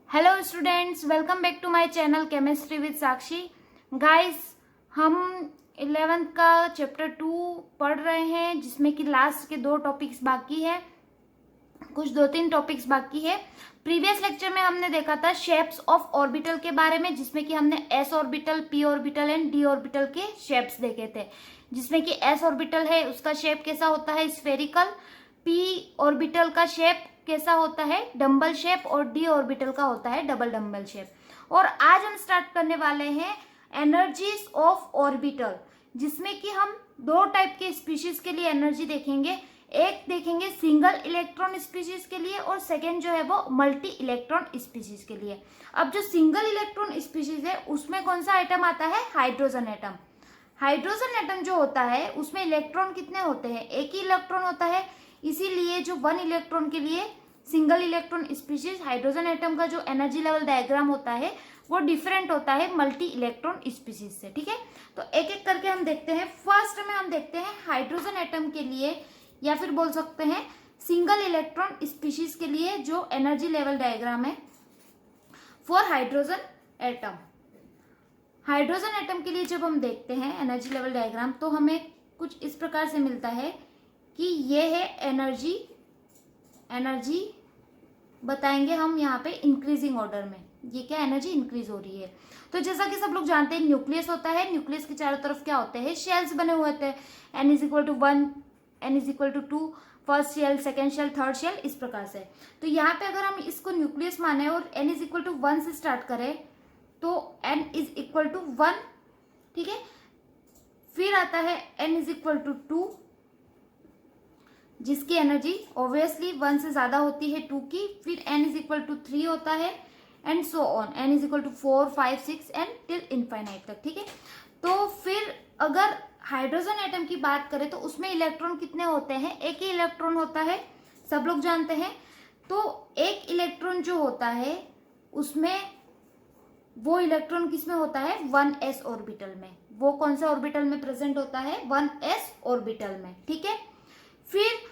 Hello students, welcome back to my channel chemistry with Sakshi. Guys, हम 11th का chapter 2 पढ़ रहे हैं, जिसमें कि लास्ट के 2 टॉपिक्स बाकी है, कुछ 2-3 टॉपिक्स बाकी है। प्रीवियस लेक्चर में हमने देखा था शेप्स ऑफ ऑर्बिटल के बारे में, जिसमें कि हमने S orbital, P orbital and D orbital के शेप्स देखे थे। जिसमें कि एस ऑर्बिटल है, उसका शेप कैसा होता है, स्फेरिकल। पी ऑर्बिटल का शेप कैसा होता है, डम्बल शेप। और डी ऑर्बिटल का होता है डबल डम्बल शेप। और आज हम स्टार्ट करने वाले हैं एनर्जीज ऑफ ऑर्बिटल, जिसमें कि हम 2 टाइप के स्पीशीज के लिए एनर्जी देखेंगे। एक देखेंगे सिंगल इलेक्ट्रॉन स्पीशीज के लिए, और सेकेंड जो है वो मल्टी इलेक्ट्रॉन स्पीशीज के लिए। अब जो सिंगल इलेक्ट्रॉन स्पीशीज है, उसमें कौन सा आइटम आता है, हाइड्रोजन एटम। हाइड्रोजन एटम जो होता है, उसमें इलेक्ट्रॉन कितने होते हैं, एक ही इलेक्ट्रॉन होता है। इसीलिए जो 1 इलेक्ट्रॉन के लिए single electron species hydrogen atom का जो एनर्जी लेवल डायग्राम होता है वो डिफरेंट होता है मल्टी इलेक्ट्रॉन स्पीशीज से। ठीक है, तो एक एक करके हम देखते हैं। फर्स्ट में हम देखते हैं हाइड्रोजन एटम के लिए, या फिर बोल सकते हैं सिंगल इलेक्ट्रॉन स्पीशीज के लिए जो एनर्जी लेवल डायग्राम है for hydrogen atom. Hydrogen atom के लिए जब हम देखते हैं एनर्जी लेवल डायग्राम, तो हमें कुछ इस प्रकार से मिलता है कि ये है एनर्जी बताएंगे हम यहाँ पे इंक्रीजिंग ऑर्डर में। ये क्या एनर्जी इंक्रीज हो रही है। तो जैसा कि सब लोग जानते हैं, न्यूक्लियस होता है, न्यूक्लियस के चारों तरफ क्या होते हैं, शेल्स बने हुए होते हैं। n=1, n=2, first shell, second shell, third shell, इस प्रकार से। तो यहाँ पे अगर हम इसको न्यूक्लियस माने और n=1 से स्टार्ट करें, तो n=1, ठीक है। फिर आता है n=2, जिसकी एनर्जी ऑब्वियसली 1 से ज्यादा होती है 2 की। फिर n=3 होता है, and so on, n=4, 5, 6 and till infinite तक। ठीक है, तो फिर अगर हाइड्रोजन एटम की बात करें तो उसमें इलेक्ट्रॉन कितने होते हैं, एक ही इलेक्ट्रॉन होता है, सब लोग जानते हैं। तो एक इलेक्ट्रॉन जो होता है, उसमें वो इलेक्ट्रॉन किसमें होता है, 1s ऑर्बिटल में। वो कौन सा ऑर्बिटल में प्रेजेंट होता है, 1s ऑर्बिटल में। ठीक है, फिर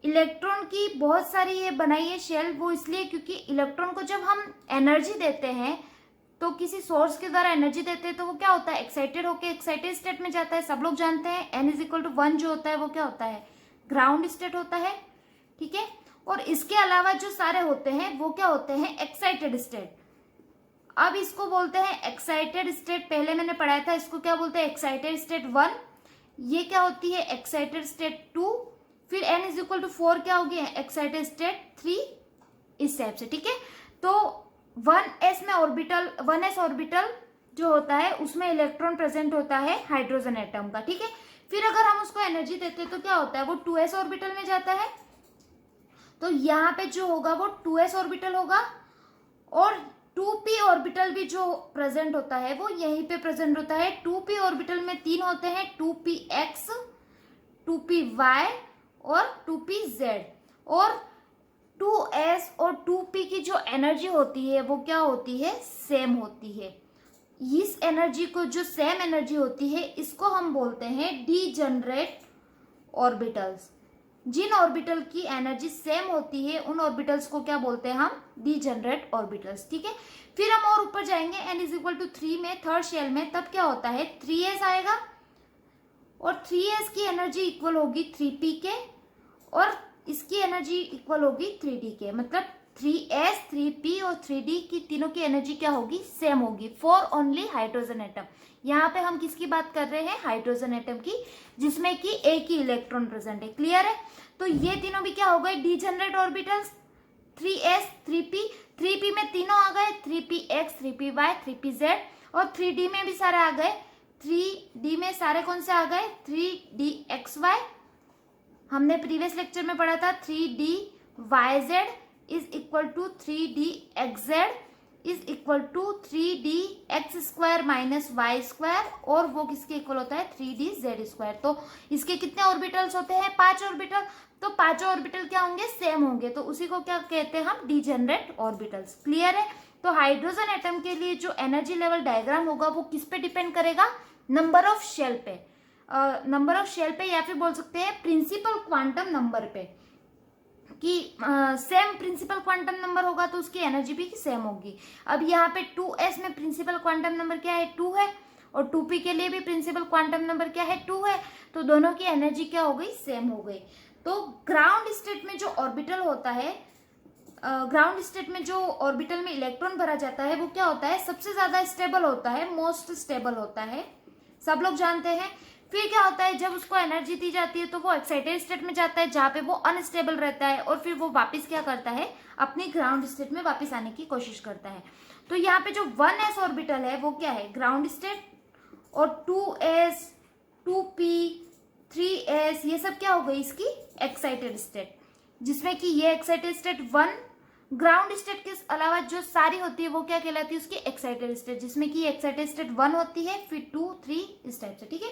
इलेक्ट्रॉन की बहुत सारी ये बनाई है शेल, वो इसलिए क्योंकि इलेक्ट्रॉन को जब हम एनर्जी देते हैं, तो किसी सोर्स के द्वारा एनर्जी देते हैं, तो वो क्या होता है, एक्साइटेड होकर एक्साइटेड स्टेट में जाता है। सब लोग जानते हैं n=1 जो होता है वो क्या होता है, ग्राउंड स्टेट होता है। ठीक है, और इसके अलावा जो सारे होते हैं वो क्या होते हैं, एक्साइटेड स्टेट। अब इसको बोलते हैं एक्साइटेड स्टेट, पहले मैंने पढ़ाया था, इसको क्या बोलते हैं, एक्साइटेड स्टेट 1। ये क्या होती है, एक्साइटेड स्टेट 2। फिर n=4 क्या हो गया, एक्साइटेड स्टेट 3, इस टाइप से। ठीक है, तो 1s ऑर्बिटल जो होता है, उसमें इलेक्ट्रॉन प्रेजेंट होता है हाइड्रोजन एटम का। ठीक है, फिर अगर हम उसको एनर्जी देते हैं तो क्या होता है, वो 2s ऑर्बिटल में जाता है। तो यहाँ पे जो होगा वो 2s ऑर्बिटल होगा, और 2p ऑर्बिटल भी जो प्रेजेंट होता है वो यहीं पे प्रेजेंट होता है। 2p ऑर्बिटल में 3 होते हैं, 2px, 2py और 2pz। और 2s और 2p की जो एनर्जी होती है वो क्या होती है, सेम होती है। इस एनर्जी को, जो सेम एनर्जी होती है, इसको हम बोलते हैं डीजनरेट ऑर्बिटल्स। जिन ऑर्बिटल की एनर्जी सेम होती है उन ऑर्बिटल्स को क्या बोलते हैं हम, डीजनरेट ऑर्बिटल्स। ठीक है, फिर हम और ऊपर जाएंगे n=3 में, थर्ड शेल में, तब क्या होता है, 3s आएगा, और 3s की एनर्जी इक्वल होगी 3p के, और इसकी एनर्जी इक्वल होगी 3d के। मतलब 3s, 3p और 3d की तीनों की एनर्जी क्या होगी, सेम होगी, फॉर ओनली हाइड्रोजन एटम। यहाँ पे हम किसकी बात कर रहे हैं, हाइड्रोजन एटम की, जिसमें कि एक ही इलेक्ट्रॉन प्रेजेंट है। क्लियर है, तो ये तीनों भी क्या हो गए, degenerate orbitals. 3s, 3p, 3p में तीनों आ गए, 3px, 3py, 3pz, और 3d में भी सारे आ गए। 3d में सारे कौन से आ गए, 3dxy। हमने प्रीवियस लेक्चर में पढ़ा था 3dyz is equal to 3dxz is equal to 3dx² minus y², और वो किसके इक्वल होता है, 3dz²। तो इसके कितने ऑर्बिटल्स होते हैं, 5 ऑर्बिटल। तो 5 ऑर्बिटल क्या होंगे, सेम होंगे, तो उसी को क्या कहते हैं हम, डीजनरेट ऑर्बिटल्स। क्लियर है, तो हाइड्रोजन एटम के लिए जो एनर्जी लेवल डायग्राम होगा वो किस पे डिपेंड करेगा, नंबर ऑफ शेल पे, नंबर ऑफ शेल पे, या फिर बोल सकते हैं प्रिंसिपल क्वांटम नंबर पे। कि सेम प्रिंसिपल क्वांटम नंबर होगा तो उसकी एनर्जी भी सेम होगी। अब यहाँ पे 2s में प्रिंसिपल क्वांटम नंबर क्या है, 2 है, और 2p के लिए भी प्रिंसिपल क्वांटम नंबर क्या है, 2 है, तो दोनों की एनर्जी क्या हो गई, सेम हो गई। तो ग्राउंड स्टेट में जो ऑर्बिटल होता है, ग्राउंड स्टेट में जो ऑर्बिटल में इलेक्ट्रॉन भरा जाता है वो क्या होता है, सबसे ज्यादा स्टेबल होता है, मोस्ट स्टेबल होता है, सब लोग जानते हैं। फिर क्या होता है, जब उसको एनर्जी दी जाती है तो वो एक्साइटेड स्टेट में जाता है जहां पे वो अनस्टेबल रहता है, और फिर वो वापस क्या करता है, अपनी ग्राउंड स्टेट में वापस आने की कोशिश करता है। तो यहाँ पे जो 1s ऑर्बिटल है वो क्या है, ग्राउंड स्टेट, और 2s, 2p, 3s ये सब क्या हो गई, इसकी एक्साइटेड स्टेट, जिसमें कि ये एक्साइटेड स्टेट 1 ग्राउंड स्टेट के अलावा जो सारी होती है वो क्या कहलाती है, उसकी एक्साइटेड स्टेट, जिसमें कि एक्साइटेड स्टेट 1 होती है, फिर 2, 3 इस टाइप से, ठीक है।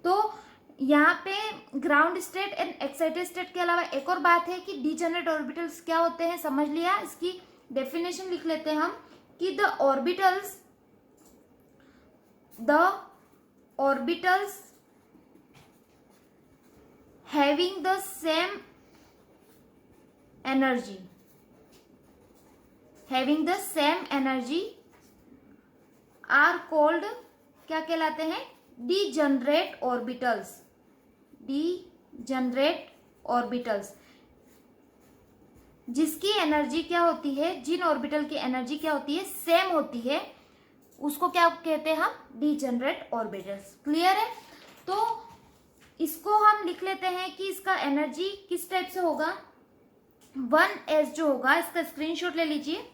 तो यहाँ पे ground state and excited state के अलावा एक और बात है कि डीजेनरेट ऑर्बिटल्स क्या होते हैं, समझ लिया, इसकी डेफिनेशन लिख लेते हैं हम कि the orbitals having the same energy, having the same energy are called, क्या कहलाते हैं, degenerate orbitals, degenerate orbitals, जिसकी एनर्जी क्या होती है, जिन ऑर्बिटल की एनर्जी क्या होती है, सेम होती है, उसको क्या कहते हैं हम, डीजेनरेट ऑर्बिटल्स। क्लियर है। तो इसको हम लिख लेते हैं कि इसका एनर्जी किस टाइप से होगा, 1s जो होगा, इसका स्क्रीनशॉट ले लीजिए।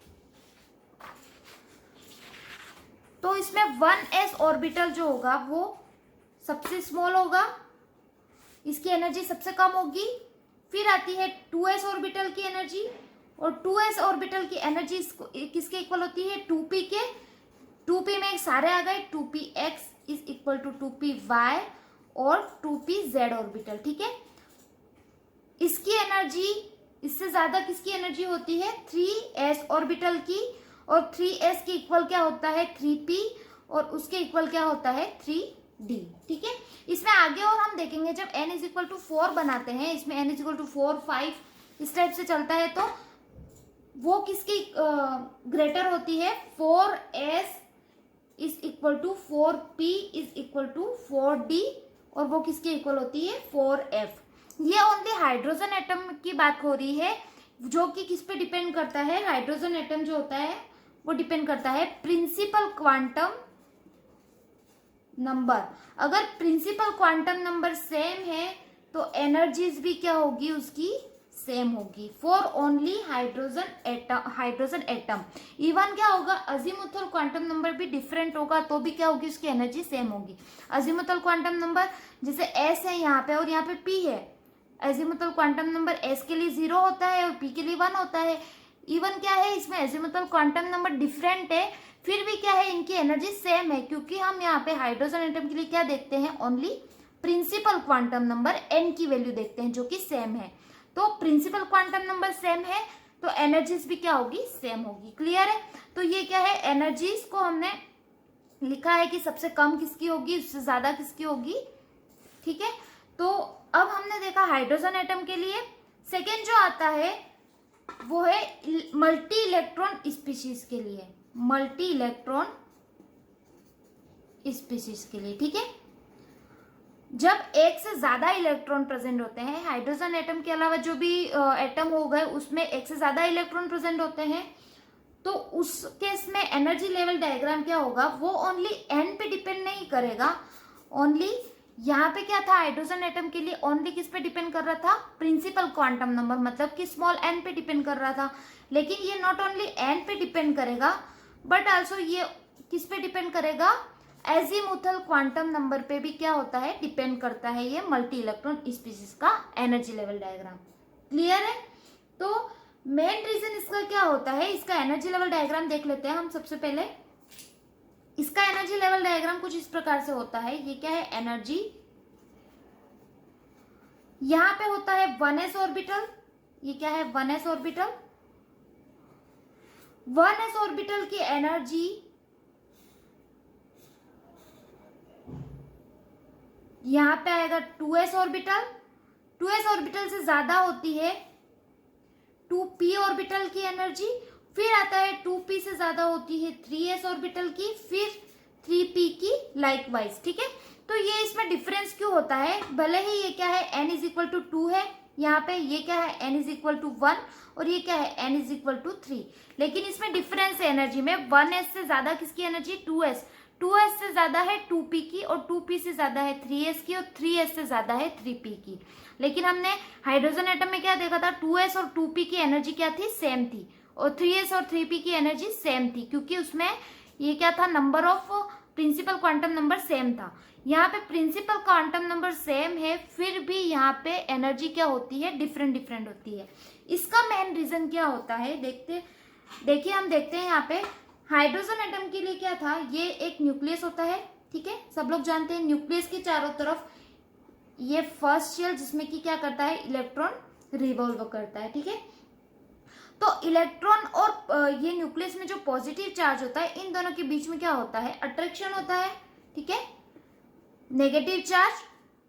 तो इसमें 1s ऑर्बिटल जो होगा वो सबसे स्मॉल होगा, इसकी एनर्जी सबसे कम होगी। फिर आती है 2s ऑर्बिटल की एनर्जी, और 2s ऑर्बिटल की एनर्जी किसके इक्वल होती है, 2p के। 2p में सारे आ गए, 2px is equal to 2py और 2pz ऑर्बिटल, ठीक है। इसकी एनर्जी, इससे ज्यादा किसकी एनर्जी होती है, 3s ऑर्बिटल की, और 3s के इक्वल क्या होता है, 3p, और उसके इक्वल क्या होता है, 3d, ठीक है। इसमें आगे और हम देखेंगे जब n इज इक्वल टू 4 बनाते हैं, इसमें n इज इक्वल टू 4, 5 इस टाइप से चलता है, तो वो किसकी ग्रेटर होती है, 4s is equal to 4p is equal to 4d, और वो किसके इक्वल होती है, 4f। ये ओनली हाइड्रोजन एटम की बात हो रही है, जो कि किस पे डिपेंड करता है, हाइड्रोजन एटम जो होता है वो डिपेंड करता है प्रिंसिपल क्वांटम नंबर। अगर प्रिंसिपल क्वांटम नंबर सेम है तो एनर्जीज भी क्या होगी, उसकी सेम होगी for only hydrogen atom. Even क्या होगा, अजीमुथल क्वांटम नंबर भी डिफरेंट होगा तो भी क्या होगी, उसकी एनर्जी सेम होगी। अजीमुथल क्वांटम नंबर जैसे s है यहाँ पे और यहाँ पे p है, एजिमुथल क्वांटम नंबर s के लिए 0 होता है और p के लिए 1 होता है। इवन क्या है, इसमें एजिमुथल क्वांटम नंबर डिफरेंट है, फिर भी क्या है, इनकी एनर्जी सेम है, क्योंकि हम यहाँ पे हाइड्रोजन एटम के लिए क्या देखते हैं, only principal quantum number n की वैल्यू देखते हैं जो कि सेम है। तो प्रिंसिपल क्वांटम नंबर सेम है तो एनर्जीज भी क्या होगी, सेम होगी। क्लियर है। तो ये क्या है, एनर्जीज को हमने लिखा है कि सबसे कम किसकी होगी, उससे ज्यादा किसकी होगी, ठीक है। तो अब हमने देखा हाइड्रोजन एटम के लिए। सेकेंड जो आता है वो है मल्टी इलेक्ट्रॉन स्पीशीज के लिए, मल्टी इलेक्ट्रॉन स्पीशीज के लिए, ठीक है। जब एक से ज्यादा इलेक्ट्रॉन प्रेजेंट होते हैं, हाइड्रोजन एटम के अलावा जो भी एटम हो गए उसमें एक से ज्यादा इलेक्ट्रॉन प्रेजेंट होते हैं, तो उस केस में एनर्जी लेवल डायग्राम क्या होगा, वो ओनली n पे डिपेंड नहीं करेगा। ओनली यहाँ पे क्या था, हाइड्रोजन एटम के लिए ओनली किस पे डिपेंड कर रहा था, प्रिंसिपल क्वांटम नंबर, मतलब कि स्मॉल n पे डिपेंड कर रहा था। लेकिन ये नॉट ओनली n पे डिपेंड करेगा बट आल्सो ये किस पे डिपेंड करेगा, एजीमुथल क्वांटम नंबर पे भी क्या होता है, डिपेंड करता है ये मल्टी इलेक्ट्रॉन स्पीशीज का एनर्जी लेवल डायग्राम। क्लियर है। तो मेन रीजन इसका क्या होता है, इसका एनर्जी लेवल डायग्राम देख लेते हैं हम सबसे पहले। इसका एनर्जी लेवल डायग्राम कुछ इस प्रकार से होता है। ये क्या है, एनर्जी, यहां पे होता है 1s ऑर्बिटल, ये क्या है 1s ऑर्बिटल। 1s ऑर्बिटल की एनर्जी यहां पे आएगा 2s ऑर्बिटल, 2s ऑर्बिटल से ज्यादा होती है 2p ऑर्बिटल की एनर्जी, फिर आता है 2p से ज्यादा होती है 3s ऑर्बिटल की, फिर 3p की लाइकवाइज। ठीक है, तो ये इसमें डिफरेंस क्यों होता है, भले ही ये क्या है n इज इक्वल टू 2 है, यहाँ पे ये क्या है n इज इक्वल टू 1 और ये क्या है n इज इक्वल टू 3, लेकिन इसमें डिफरेंस है एनर्जी में। 1s से ज्यादा किसकी एनर्जी, 2s से ज्यादा है 2p की, और 2p से ज्यादा है 3s की, और 3s से ज्यादा है 3p की। लेकिन हमने हाइड्रोजन एटम में क्या देखा था, 2s और 2p की एनर्जी क्या थी, सेम थी, और 3s और 3p की एनर्जी सेम थी, क्योंकि उसमें ये क्या था, number of principal quantum number same था। यहाँ पे प्रिंसिपल क्वांटम नंबर सेम है, फिर भी यहाँ पे एनर्जी क्या होती है, डिफरेंट डिफरेंट होती है। इसका मेन रीजन क्या होता है, देखिए हम देखते हैं यहाँ पे हाइड्रोजन एटम के लिए क्या था, ये एक न्यूक्लियस होता है। ठीक है, सब लोग जानते हैं न्यूक्लियस के चारों तरफ ये फर्स्ट शेल जिसमें कि क्या करता है, इलेक्ट्रॉन रिवॉल्व करता है। ठीक है, तो इलेक्ट्रॉन और ये न्यूक्लियस में जो पॉजिटिव चार्ज होता है, इन दोनों के बीच में क्या होता है, अट्रैक्शन होता है। ठीक है, नेगेटिव चार्ज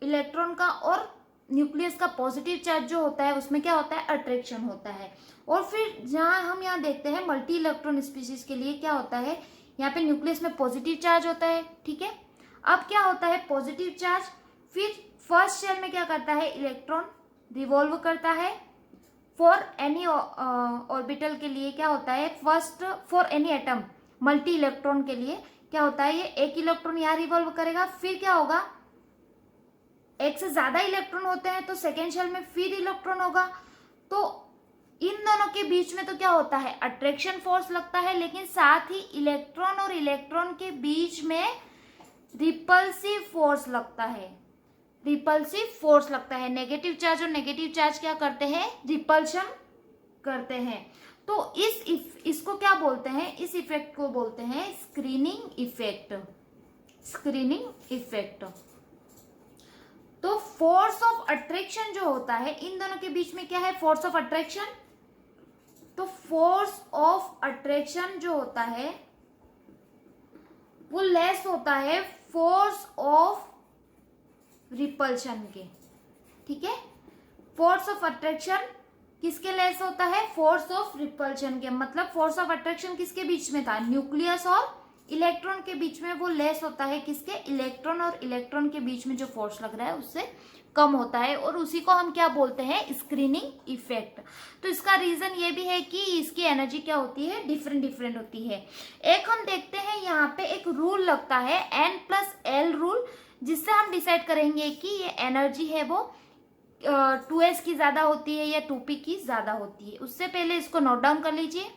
इलेक्ट्रॉन का और न्यूक्लियस का पॉजिटिव चार्ज जो होता है उसमें क्या होता है, अट्रैक्शन होता है। और फिर जहां हम यहाँ देखते हैं मल्टी इलेक्ट्रॉन स्पीशीज के लिए क्या होता है, यहाँ पे न्यूक्लियस में पॉजिटिव चार्ज होता है। ठीक है, अब क्या होता है, पॉजिटिव चार्ज, फिर फर्स्ट शेल में क्या करता है, इलेक्ट्रॉन रिवॉल्व करता है। फॉर एनी ऑर्बिटल के लिए क्या होता है, first for any atom multi electron के लिए क्या होता है, ये एक इलेक्ट्रॉन यहाँ रिवॉल्व करेगा, फिर क्या होगा, एक से ज्यादा इलेक्ट्रॉन होते हैं तो सेकेंड शेल में फिर इलेक्ट्रॉन होगा। तो इन दोनों के बीच में तो क्या होता है, अट्रैक्शन फोर्स लगता है, लेकिन साथ ही इलेक्ट्रॉन और इलेक्ट्रॉन के बीच में रिपल्सिव फोर्स लगता है। रिपल्सिव फोर्स लगता है, नेगेटिव चार्ज और नेगेटिव चार्ज क्या करते हैं, रिपल्शन करते हैं। तो इसको क्या बोलते हैं, इस इफेक्ट को बोलते हैं स्क्रीनिंग इफेक्ट। Screening effect. तो फोर्स ऑफ अट्रैक्शन जो होता है, इन दोनों के बीच में क्या है, फोर्स ऑफ अट्रैक्शन। तो फोर्स ऑफ अट्रैक्शन जो होता है वो लेस होता है फोर्स ऑफ रिपल्शन के। ठीक है, फोर्स ऑफ अट्रैक्शन किसके लेस होता है, फोर्स ऑफ रिपल्शन के। मतलब फोर्स ऑफ अट्रैक्शन किसके बीच में था, न्यूक्लियस और इलेक्ट्रॉन के बीच में, वो लेस होता है किसके, इलेक्ट्रॉन और इलेक्ट्रॉन के बीच में जो फोर्स लग रहा है उससे कम होता है, और उसी को हम क्या बोलते हैं, स्क्रीनिंग इफेक्ट। तो इसका रीजन ये भी है कि इसकी एनर्जी क्या होती है, डिफरेंट डिफरेंट होती है। एक हम देखते हैं यहाँ पे एक रूल लगता है N+L रूल, जिससे हम डिसाइड करेंगे कि ये एनर्जी है वो 2s की ज्यादा होती है या 2p की ज्यादा होती है। उससे पहले इसको नोट डाउन कर लीजिए।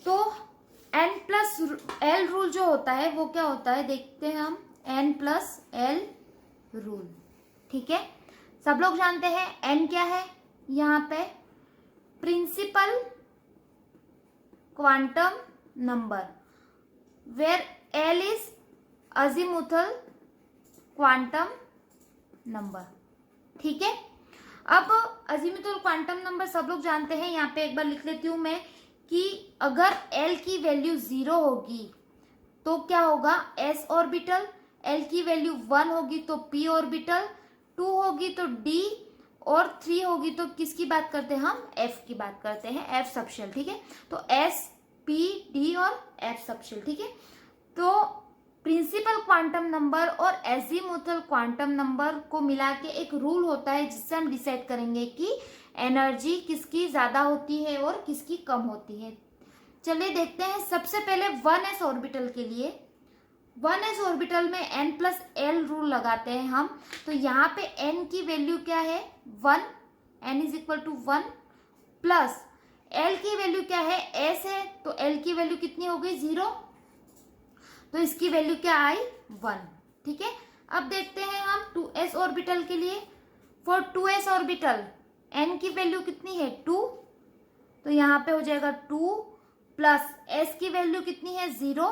तो N+L रूल जो होता है वो क्या होता है, देखते हैं हम N+L रूल। ठीक है, सब लोग जानते हैं N क्या है, यहाँ पे principal quantum number, where L is azimuthal quantum number. ठीक है, अब अजीमुथल क्वांटम नंबर सब लोग जानते हैं, यहाँ पे एक बार लिख लेती हूं मैं कि अगर L की वैल्यू 0 होगी तो क्या होगा, s ऑर्बिटल, L की वैल्यू 1 होगी तो p ऑर्बिटल, 2 होगी तो d, और 3 होगी तो किसकी बात करते हैं हम, f की बात करते हैं, f सबशेल। ठीक है, तो s p d और f सबशेल। ठीक है, तो प्रिंसिपल क्वांटम नंबर और एजीमुथल क्वांटम नंबर को मिला के एक रूल होता है, जिससे हम डिसाइड करेंगे कि एनर्जी किसकी ज्यादा होती है और किसकी कम होती है। चलिए देखते हैं, सबसे पहले 1s ऑर्बिटल के लिए 1s ऑर्बिटल में N+L रूल लगाते हैं हम। तो यहाँ पे n की वैल्यू क्या है, 1, n is equal to 1, plus L की वैल्यू क्या है, s है, तो L की वैल्यू कितनी हो गई, 0, तो इसकी वैल्यू क्या आई, 1। ठीक है, अब देखते हैं हम 2s ऑर्बिटल के लिए। फॉर 2s ऑर्बिटल n की वैल्यू कितनी है, 2, तो यहाँ पे हो जाएगा 2 प्लस s की वैल्यू कितनी है, 0,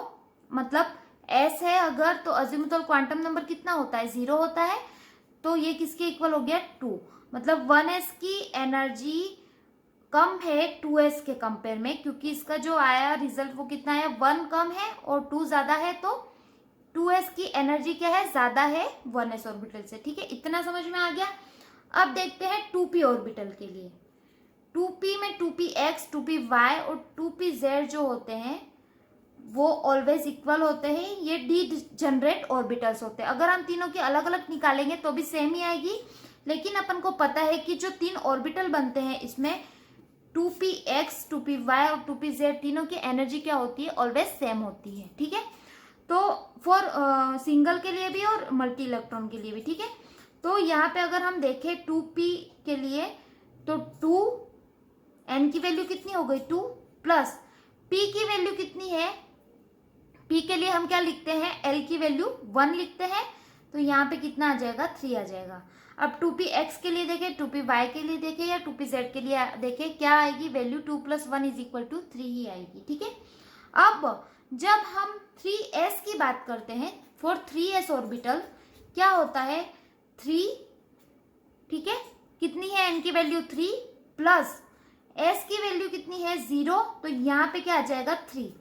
मतलब s है अगर तो अजीमुथल क्वांटम नंबर कितना होता है, 0 होता है, तो ये किसके इक्वल हो गया, 2। मतलब 1s की एनर्जी कम है 2s के कंपेयर में, क्योंकि इसका जो आया रिजल्ट वो कितना है, 1 कम है और 2 ज्यादा है, तो 2s की एनर्जी क्या है, ज्यादा है 1s ऑर्बिटल से। ठीक है, इतना समझ में आ गया। अब देखते हैं 2p ऑर्बिटल के लिए। 2p में 2px, 2py और 2pz जो होते हैं वो ऑलवेज इक्वल होते हैं। ये डीजेनरेट ऑर्बिटल्स होते हैं। अगर हम तीनों की अलग अलग निकालेंगे तो भी सेम ही आएगी, लेकिन अपन को पता है कि जो 3 ऑर्बिटल बनते हैं इसमें 2px, 2py और 2pz तीनों की एनर्जी क्या होती है, ऑलवेज सेम होती है। ठीक है, तो फॉर सिंगल के लिए भी और मल्टी इलेक्ट्रॉन के लिए भी। ठीक है, तो यहाँ पे अगर हम देखें 2p के लिए तो 2n की वैल्यू कितनी हो गई, 2 प्लस p की वैल्यू कितनी है, p के लिए हम क्या लिखते हैं, l की वैल्यू 1 लिखते हैं, तो यहाँ पे कितना आ जाएगा, 3 आ जाएगा। अब 2px के लिए देखें, 2py के लिए देखें या 2pz के लिए देखें, क्या आएगी वैल्यू, 2 + 1 = 3 ही आएगी। ठीक है, अब जब हम 3s की बात करते हैं, फॉर 3s ऑर्बिटल क्या होता है, 3, ठीक है, कितनी है n की वैल्यू 3 प्लस s की वैल्यू कितनी है 0, तो यहाँ पे क्या आ जाएगा 3।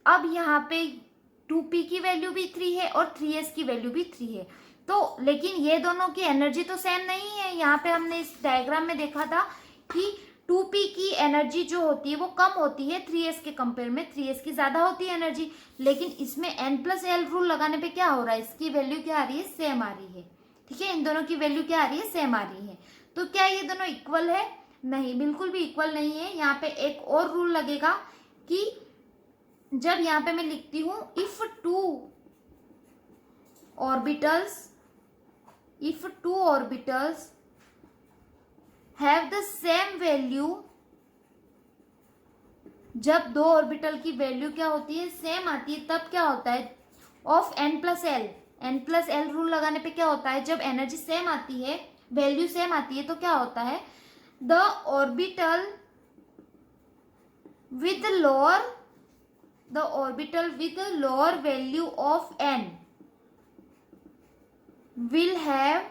अब यहाँ पे 2p की वैल्यू भी 3 है और 3s की वैल्यू भी 3 है, तो लेकिन ये दोनों की एनर्जी तो सेम नहीं है। यहाँ पे हमने इस डायग्राम में देखा था कि 2p की एनर्जी जो होती है वो कम होती है 3s के कंपेयर में, 3s की ज्यादा होती है एनर्जी, लेकिन इसमें n+l रूल लगाने पे क्या हो रहा है, इसकी वैल्यू क्या आ रही है, सेम आ रही है। ठीक है, इन दोनों की वैल्यू क्या आ रही है, सेम आ रही है। तो क्या ये दोनों इक्वल है, नहीं, बिल्कुल भी इक्वल नहीं है। यहाँ पे एक और रूल लगेगा कि जब यहाँ पे मैं लिखती हूं if two orbitals have the same value, जब 2 ऑर्बिटल की वैल्यू क्या होती है, सेम आती है, तब क्या होता है, ऑफ n+l रूल लगाने पे क्या होता है, जब एनर्जी सेम आती है, वैल्यू सेम आती है, तो क्या होता है, the orbital with lower value of n will have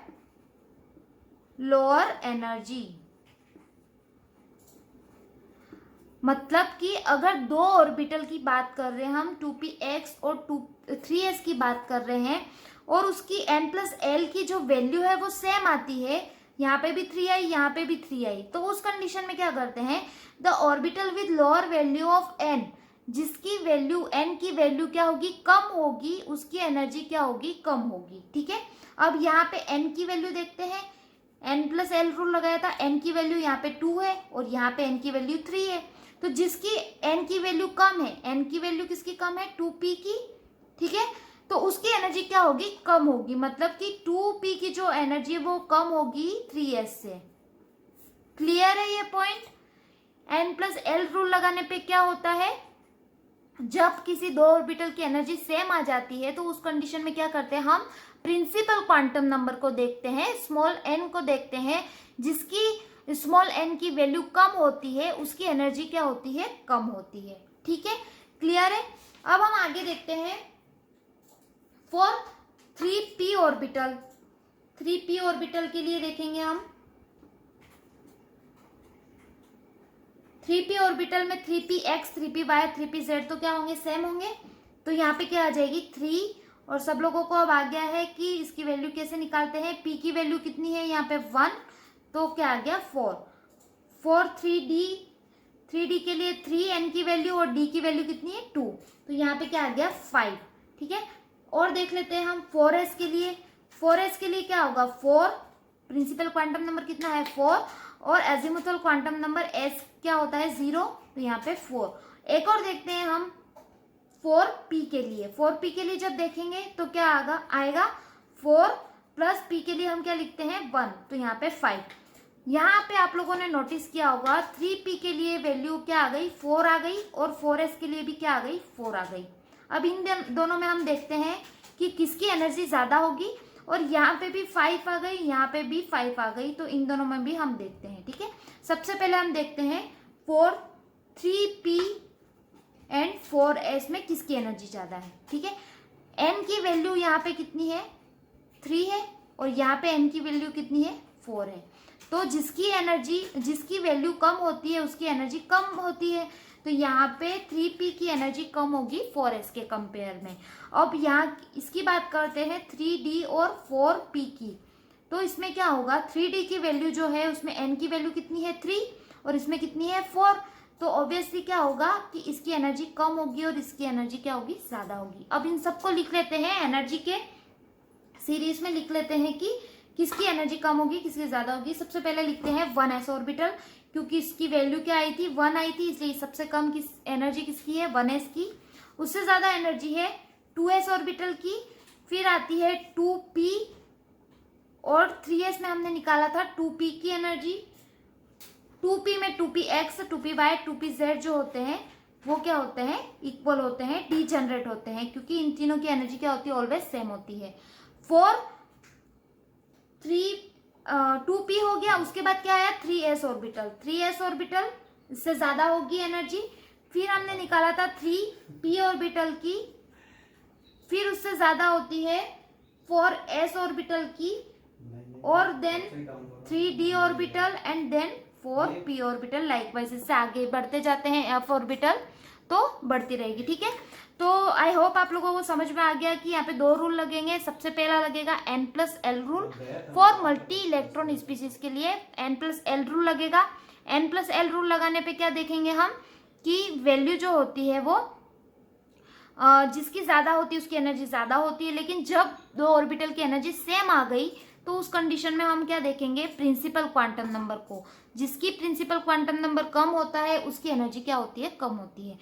lower energy। मतलब कि अगर 2 ऑर्बिटल की बात कर रहे हैं हम, 2px और 3s की बात कर रहे हैं, और उसकी n+l की जो वैल्यू है वो सेम आती है, यहाँ पे भी 3 आई, यहाँ पे भी 3 आई, तो उस कंडीशन में क्या करते हैं, the orbital with lower value of n, जिसकी वैल्यू n की वैल्यू क्या होगी, कम होगी, उसकी एनर्जी क्या होगी, कम होगी। ठीक है, अब यहाँ पे n की वैल्यू देखते हैं, n+l रूल लगाया था, n की वैल्यू यहाँ पे 2 है और यहाँ पे n की वैल्यू 3 है, तो जिसकी n की वैल्यू कम है, n की वैल्यू किसकी कम है, 2p की। ठीक है, तो उसकी एनर्जी क्या होगी, कम होगी, मतलब कि 2p की जो एनर्जी है वो कम होगी 3s से। क्लियर है ये पॉइंट। n+l रूल लगाने पे क्या होता है, जब किसी 2 ऑर्बिटल की एनर्जी सेम आ जाती है तो उस कंडीशन में क्या करते हैं, हम प्रिंसिपल क्वांटम नंबर को देखते हैं, स्मॉल n को देखते हैं, जिसकी स्मॉल n की वैल्यू कम होती है उसकी एनर्जी क्या होती है, कम होती है। ठीक है, क्लियर है। अब हम आगे देखते हैं for 3p orbital. 3p orbital के लिए देखेंगे हम, 3p ऑर्बिटल में 3px, 3py, 3pz तो क्या होंगे, सेम होंगे, तो यहाँ पे क्या आ जाएगी 3, और सब लोगों को अब आ गया है कि इसकी वैल्यू कैसे निकालते हैं, p की वैल्यू कितनी है यहाँ पे 1, तो क्या आ गया 4। 3d के लिए 3n की वैल्यू और d की वैल्यू कितनी है 2, तो यहाँ पे क्या आ गया 5। ठीक है, और देख लेते हैं हम 4s के लिए। 4s के लिए क्या होगा, 4, प्रिंसिपल क्वांटम नंबर कितना है 4, और एजिमुथल क्वांटम नंबर s क्या होता है 0, तो यहाँ पे 4। एक और देखते हैं हम 4p के लिए। 4p के लिए जब देखेंगे तो क्या आएगा 4 प्लस p के लिए हम क्या लिखते हैं 1, तो यहाँ पे 5। यहाँ पे आप लोगों ने नोटिस किया होगा 3p के लिए वैल्यू क्या आ गई, 4 आ गई, और 4s के लिए भी क्या आ गई, 4 आ गई। अब इन दोनों में हम देखते हैं कि किसकी एनर्जी ज्यादा होगी, और यहाँ पे भी 5 आ गई, यहाँ पे भी 5 आ गई, तो इन दोनों में भी हम देखते हैं। ठीक है, सबसे पहले हम देखते हैं 3p एंड 4s में किसकी एनर्जी ज्यादा है। ठीक है, n की वैल्यू यहाँ पे कितनी है 3 है, और यहाँ पे n की वैल्यू कितनी है 4 है, तो जिसकी वैल्यू कम होती है उसकी एनर्जी कम होती है, तो यहाँ पे 3p की एनर्जी कम होगी 4s के कंपेयर में। अब यहाँ इसकी बात करते हैं 3d और 4p की। तो इसमें क्या होगा, 3d की वैल्यू जो है उसमें n की वैल्यू कितनी है 3 और इसमें कितनी है 4। तो ऑब्वियसली क्या होगा कि इसकी एनर्जी कम होगी और इसकी एनर्जी क्या होगी, ज्यादा होगी। अब इन सबको लिख लेते हैं, एनर्जी के सीरीज में लिख लेते हैं कि किसकी एनर्जी कम होगी किसकी ज्यादा होगी। सबसे पहले लिखते हैं 1s ऑर्बिटल, क्योंकि इसकी वैल्यू क्या आई थी 1 आई थी, इसलिए सबसे कम एनर्जी किसकी है 1s की। उससे ज्यादा एनर्जी है 2s ऑर्बिटल की, फिर आती है 2p और 3s में हमने निकाला था 2p की एनर्जी। 2p में 2px 2py 2pz जो होते हैं वो क्या होते हैं, इक्वल होते हैं, डीजनरेट होते हैं, क्योंकि इन तीनों की एनर्जी क्या होती है, ऑलवेज सेम होती है। 2p हो गया। उसके बाद क्या आया 3s ऑर्बिटल। 3s ऑर्बिटल इससे ज्यादा होगी एनर्जी। फिर हमने निकाला था 3p ऑर्बिटल की, फिर उससे ज्यादा होती है 4s ऑर्बिटल की, और then 3d orbital and then 4p orbital. Likewise इससे आगे बढ़ते जाते हैं f ऑर्बिटल तो बढ़ती रहेगी, ठीक है। तो आई होप आप लोगों को समझ में आ गया कि यहाँ पे 2 रूल लगेंगे। सबसे पहला लगेगा n+l rule for multi electron species के लिए, n+l रूल लगेगा। n+l रूल लगाने पे क्या देखेंगे हम कि वैल्यू जो होती है वो जिसकी ज्यादा होती है उसकी एनर्जी ज्यादा होती है, लेकिन जब 2 ऑर्बिटल की एनर्जी सेम आ गई तो उस कंडीशन में हम क्या देखेंगे, प्रिंसिपल क्वांटम नंबर को। जिसकी प्रिंसिपल क्वांटम नंबर कम होता है उसकी एनर्जी क्या होती है, कम होती है।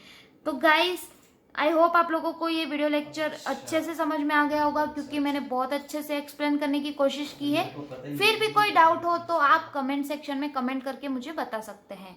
तो गाइस आई होप आप लोगों को ये वीडियो लेक्चर अच्छे से समझ में आ गया होगा, क्योंकि मैंने बहुत अच्छे से एक्सप्लेन करने की कोशिश की है। फिर भी कोई डाउट हो तो आप कमेंट सेक्शन में कमेंट करके मुझे बता सकते हैं।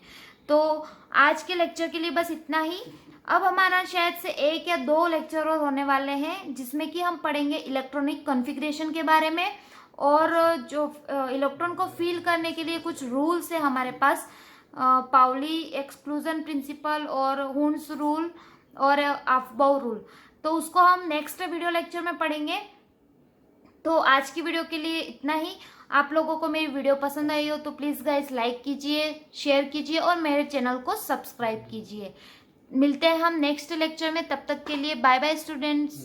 तो आज के लेक्चर के लिए बस इतना ही। अब हमारा शायद से 1 या 2 लेक्चर और होने वाले हैं, जिसमें कि हम पढ़ेंगे इलेक्ट्रॉनिक कॉन्फ़िगरेशन के बारे में, और जो इलेक्ट्रॉन को फील करने के लिए कुछ रूल्स है हमारे पास, पाउली एक्सक्लूजन प्रिंसिपल और हुन्स रूल और अफबाउ रूल। तो उसको हम नेक्स्ट वीडियो लेक्चर में पढ़ेंगे। तो आज की वीडियो के लिए इतना ही। आप लोगों को मेरी वीडियो पसंद आई हो तो प्लीज़ गाइस लाइक कीजिए, शेयर कीजिए और मेरे चैनल को सब्सक्राइब कीजिए। मिलते हैं हम नेक्स्ट लेक्चर में, तब तक के लिए बाय बाय स्टूडेंट्स।